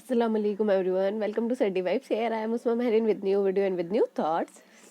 Assalamu alaikum everyone. Welcome to Sadie Vibes. Here I am Usma Meherin with new video and with new thoughts.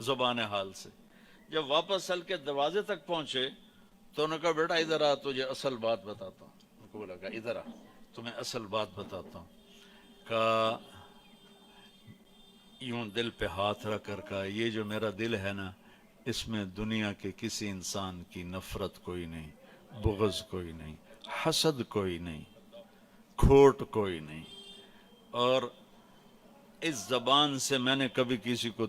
زبان حال سے. جب واپس چل کے دروازے تک پہنچے تو انہوں نے کہا بیٹا ادھر آ, تجھے اصل بات بتاتا ہوں. ان کو بولا کہ ادھر آ, تمہیں اصل بات بتاتا ہوں. کہا یوں دل پہ ہاتھ رکھ کر کہا یہ جو میرا دل ہے نا, اس میں دنیا کے کسی انسان کی نفرت کوئی نہیں, بغض کوئی نہیں, حسد کوئی نہیں, کھوٹ کوئی نہیں. اور اس زبان سے میں نے کبھی کسی کو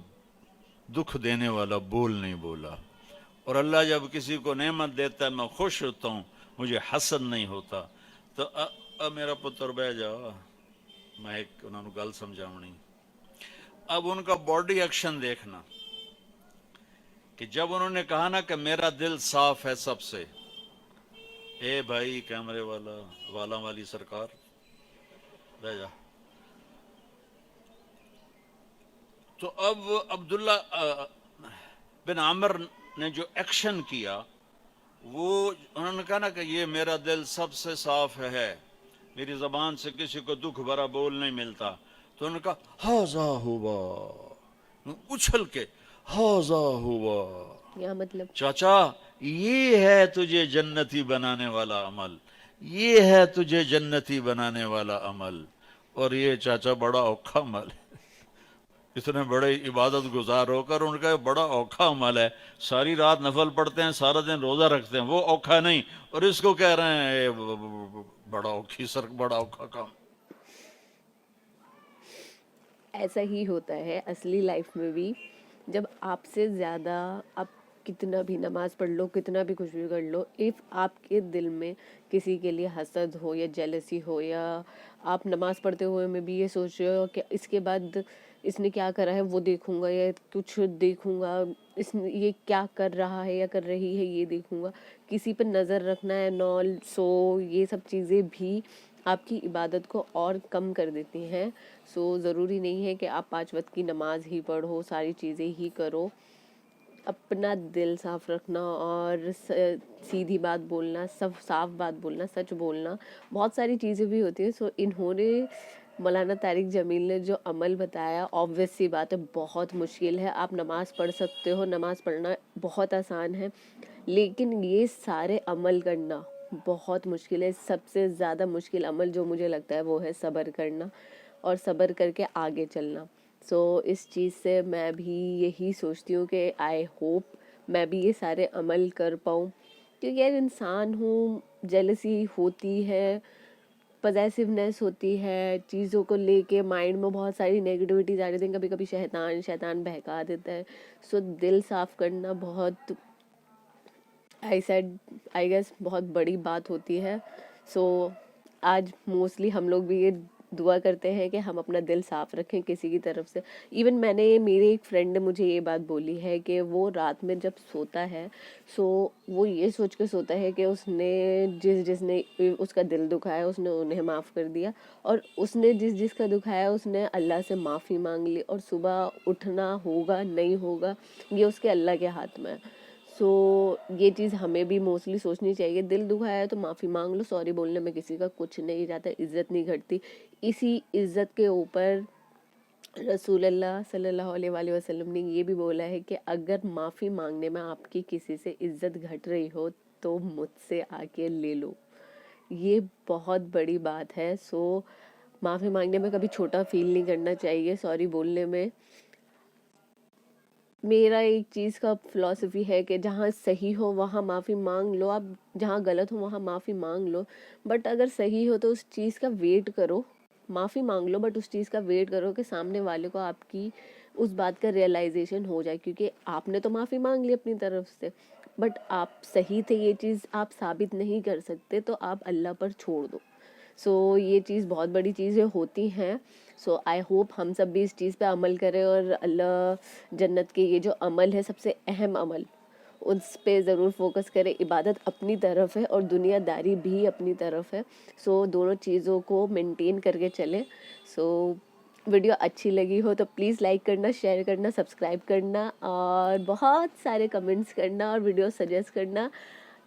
دکھ دینے والا بول نہیں بولا. اور اللہ جب کسی کو نعمت دیتا ہے میں خوش ہوتا ہوں, مجھے حسد نہیں ہوتا. تو میرا پتر بہ جا, میں ایک انہوں نے گل سمجھاونی. اب ان کا باڈی ایکشن دیکھنا کہ جب انہوں نے کہا نا کہ میرا دل صاف ہے سب سے, اے بھائی کیمرے والا, والا والی سرکار بہ جا. تو اب عبداللہ بن عامر نے جو ایکشن کیا, وہ انہوں نے کہا نا کہ یہ میرا دل سب سے صاف ہے, میری زبان سے کسی کو دکھ بھرا بول نہیں ملتا. تو انہوں نے کہا ہاذا ہوا, اچھل کے ہاذا ہوا, کیا مطلب؟ چاچا یہ ہے تجھے جنتی بنانے والا عمل, یہ ہے تجھے جنتی بنانے والا عمل. اور یہ چاچا بڑا اوکھا عمل ہے, اتنے بڑے عبادت گزار ہو کر ان کا بڑا اوکھا عمل ہے, ساری رات نفل پڑھتے ہیں, سارا دن روزہ رکھتے ہیں, وہ اوکھا نہیں, اور اس کو کہہ رہے ہیں اے بڑا اوکھی سر, بڑا اوکھا کام. ایسا ہی ہوتا ہے اصلی لائف میں بھی. جب آپ سے زیادہ آپ کتنا بھی نماز پڑھ لو, کتنا بھی کچھ بھی کر لو, اف آپ کے دل میں کسی کے لیے حسد ہو یا جیلسی ہو, یا آپ نماز پڑھتے ہوئے میں بھی یہ سوچ رہے ہو کہ اس کے بعد اس نے کیا کرا ہے وہ دیکھوں گا, یا کچھ دیکھوں گا, اس نے یہ کیا کر رہا ہے یا کر رہی ہے یہ دیکھوں گا, کسی پر نظر رکھنا ہے نال, سو یہ سب چیزیں بھی آپ کی عبادت کو اور کم کر دیتی ہیں. سو ضروری نہیں ہے کہ آپ 5 وقت کی نماز ہی پڑھو, ساری چیزیں ہی کرو. اپنا دل صاف رکھنا اور سیدھی بات بولنا, سب صاف بات بولنا, سچ بولنا, بہت ساری چیزیں بھی ہوتی ہیں. سو انہوں نے مولانا طارق جمیل نے جو عمل بتایا, آبویس سی بات ہے بہت مشکل ہے. آپ نماز پڑھ سکتے ہو, نماز پڑھنا بہت آسان ہے, لیکن یہ سارے عمل کرنا بہت مشکل ہے. سب سے زیادہ مشکل عمل جو مجھے لگتا ہے وہ ہے صبر کرنا, اور صبر کر کے آگے چلنا. سو اس چیز سے میں بھی یہی سوچتی ہوں کہ آئی ہوپ میں بھی یہ سارے عمل کر پاؤں, کیونکہ یار انسان ہوں, جیلسی ہوتی ہے, پوزیسیونیس ہوتی ہے, چیزوں کو لے کے مائنڈ میں بہت ساری نیگیٹیوٹیز آ جاتی ہیں, کبھی کبھی شیطان بہکا دیتا ہے. سو دل صاف کرنا بہت آئی گیس بہت بڑی بات ہوتی ہے. سو آج موسٹلی ہم لوگ بھی یہ دعا کرتے ہیں کہ ہم اپنا دل صاف رکھیں کسی کی طرف سے. ایون میرے ایک فرینڈ نے مجھے یہ بات بولی ہے کہ وہ رات میں جب سوتا ہے, سو وہ یہ سوچ کے سوتا ہے کہ اس نے جس نے اس کا دل دکھایا اس نے انہیں معاف کر دیا, اور اس نے جس کا دکھایا اس نے اللہ سے معافی مانگ لی, اور صبح اٹھنا ہوگا نہیں ہوگا یہ اس کے اللہ کے ہاتھ میں ہے. سو یہ چیز ہمیں بھی موسٹلی سوچنی چاہیے. دل دکھایا ہے تو معافی مانگ لو, سوری بولنے میں کسی کا کچھ نہیں جاتا, عزت نہیں گھٹتی. اسی عزت کے اوپر رسول اللہ صلی اللہ علیہ وآلہ وسلم نے یہ بھی بولا ہے کہ اگر معافی مانگنے میں آپ کی کسی سے عزت گھٹ رہی ہو تو مجھ سے آ کے لے لو. یہ بہت بڑی بات ہے. سو معافی مانگنے میں کبھی چھوٹا فیل نہیں کرنا چاہیے, سوری بولنے میں. میرا ایک چیز کا فلسفی ہے کہ جہاں صحیح ہو وہاں معافی مانگ لو, آپ جہاں غلط ہو وہاں معافی مانگ لو, بٹ اگر صحیح ہو تو اس چیز کا ویٹ کرو. معافی مانگ لو بٹ اس چیز کا ویٹ کرو کہ سامنے والے کو آپ کی اس بات کا ریئلائزیشن ہو جائے, کیونکہ آپ نے تو معافی مانگ لی اپنی طرف سے, بٹ آپ صحیح تھے یہ چیز آپ ثابت نہیں کر سکتے, تو آپ اللہ پر چھوڑ دو. سو یہ چیز بہت بڑی چیزیں ہوتی ہیں. سو آئی ہوپ ہم سب بھی اس چیز پہ عمل کریں, اور اللہ جنت کے یہ جو عمل ہے سب سے اہم عمل, اس پہ ضرور فوکس کرے. عبادت اپنی طرف ہے اور دنیا داری بھی اپنی طرف ہے, سو دونوں چیزوں کو مینٹین کر کے چلیں. سو ویڈیو اچھی لگی ہو تو پلیز لائک کرنا, شیئر کرنا, سبسکرائب کرنا, اور بہت سارے کمنٹس کرنا اور ویڈیو سجیسٹ کرنا.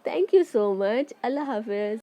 تھینک یو سو مچ. اللہ حافظ.